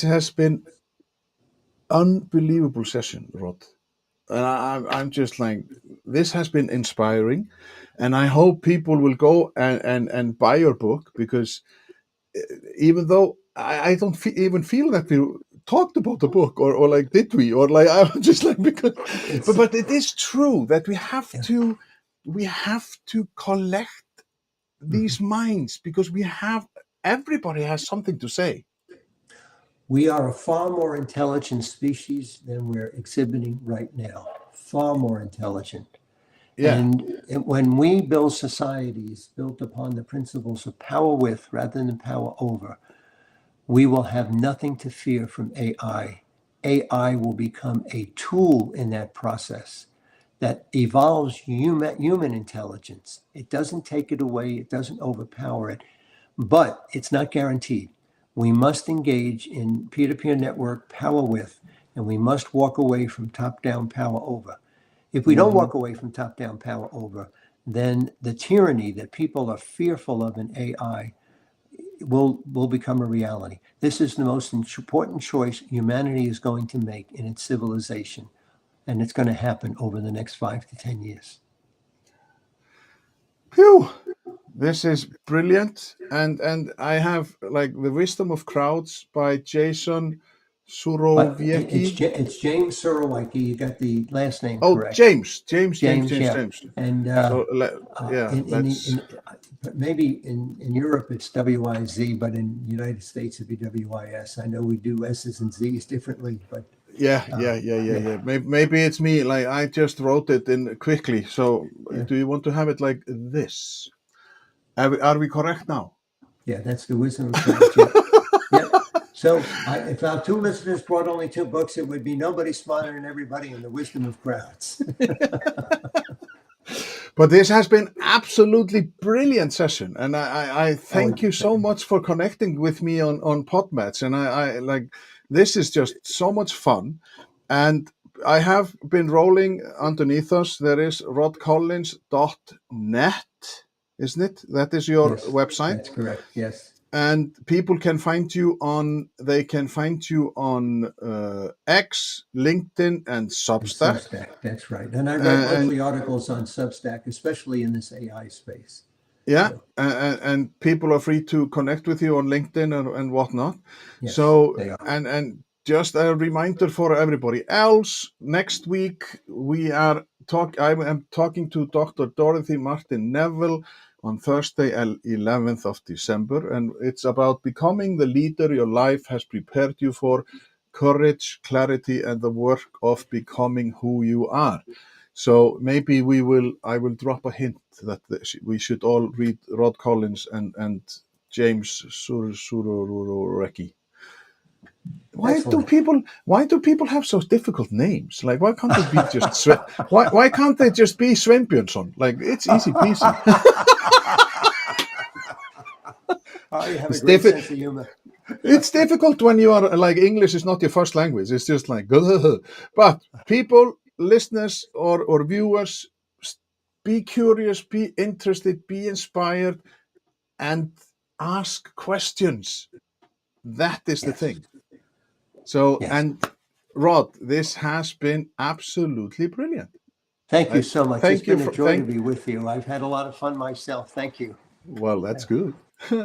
Speaker 1: has been unbelievable session, Rod. And I'm just like, this has been inspiring. And I hope people will go and buy your book, because even though I don't even feel that we talked about the book, or like, did we? Or like, I'm just like, because,
Speaker 2: It's,
Speaker 1: but it is true that
Speaker 2: yeah.
Speaker 1: we have to collect
Speaker 2: Mhm.
Speaker 1: these minds, because everybody has something to say.
Speaker 2: We are a far more intelligent species than we're exhibiting right now. Far more intelligent.
Speaker 1: Yeah.
Speaker 2: And when we build societies built upon the principles of power with rather than power over, we will have nothing to fear from AI. AI will become a tool in that process that evolves human intelligence. It doesn't take it away, it doesn't overpower it, but it's not guaranteed. We must engage in peer to peer network power with, and we must walk away from top down power over. If we don't
Speaker 1: Hmm.
Speaker 2: walk away from top down power over, then the tyranny that people are fearful of in AI will become a reality. This is the most important choice humanity is going to make in its civilization, and it's going to happen over the next 5 to 10 years.
Speaker 1: Phew. This is brilliant. And I have like The Wisdom of Crowds by Jason
Speaker 2: But it's
Speaker 1: Surowiecki.
Speaker 2: it's James Surowiecki. You got the last name
Speaker 1: Oh,
Speaker 2: correct,
Speaker 1: James,
Speaker 2: James. Yeah,
Speaker 1: James.
Speaker 2: and
Speaker 1: So yeah, let's.
Speaker 2: maybe in Europe it's WIZ, but in the United States it'd be WIS. I know we do S's and Z's differently, but yeah,
Speaker 1: Yeah. Maybe it's me. Like, I just wrote it in quickly. So
Speaker 2: yeah,
Speaker 1: do you want to have it like this? Are we correct now?
Speaker 2: yeah. That's the wisdom of crowds. Yep, yep. So if our two listeners brought only two books, it would be Nobody Smarter Than Everybody and The Wisdom of Crowds.
Speaker 1: But this has been absolutely brilliant session, and I
Speaker 2: Oh,
Speaker 1: thank you so much for connecting with me on PodMatch. And I like, this is just so much fun, and I have been rolling underneath us. There is rodcollins.net, isn't it? That is your
Speaker 2: yes,
Speaker 1: website.
Speaker 2: that's correct. Yes.
Speaker 1: And people can find you on, they can find you on X, LinkedIn, and
Speaker 2: And
Speaker 1: Substack.
Speaker 2: Substack, that's right. And I write
Speaker 1: And
Speaker 2: monthly articles on Substack, especially in this AI space.
Speaker 1: yeah,
Speaker 2: So,
Speaker 1: and people are free to connect with you on LinkedIn and whatnot.
Speaker 2: yes,
Speaker 1: So,
Speaker 2: they are.
Speaker 1: and just a reminder for everybody else, next week I am talking to Dr. Dorothy Martin Neville on Thursday, 11th of December, and it's about becoming the leader your life has prepared you for, courage, clarity, and the work of becoming who you are. So maybe I will drop a hint that we should all read Rod Collins and James Surowiecki.
Speaker 2: Excellent.
Speaker 1: Why do people have so difficult names? Like, why can't it be just why can't they just be Sveinbjörnsson? Like, it's easy peasy.
Speaker 2: Oh, you have a
Speaker 1: It's
Speaker 2: great
Speaker 1: diffi-
Speaker 2: sense of humor.
Speaker 1: It's difficult when you are like English is not your first language. It's just like, but people, listeners, or viewers, be curious, be interested, be inspired, and ask questions. That is the
Speaker 2: Yes.
Speaker 1: thing. So,
Speaker 2: Yes.
Speaker 1: and Rod, this has been absolutely brilliant.
Speaker 2: Thank you
Speaker 1: I
Speaker 2: so much. It's
Speaker 1: thank you
Speaker 2: been a
Speaker 1: for
Speaker 2: joy to
Speaker 1: thank.
Speaker 2: be with you. I've had a lot of fun myself. Thank you.
Speaker 1: Well, that's good.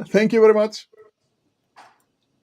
Speaker 1: Thank you very much.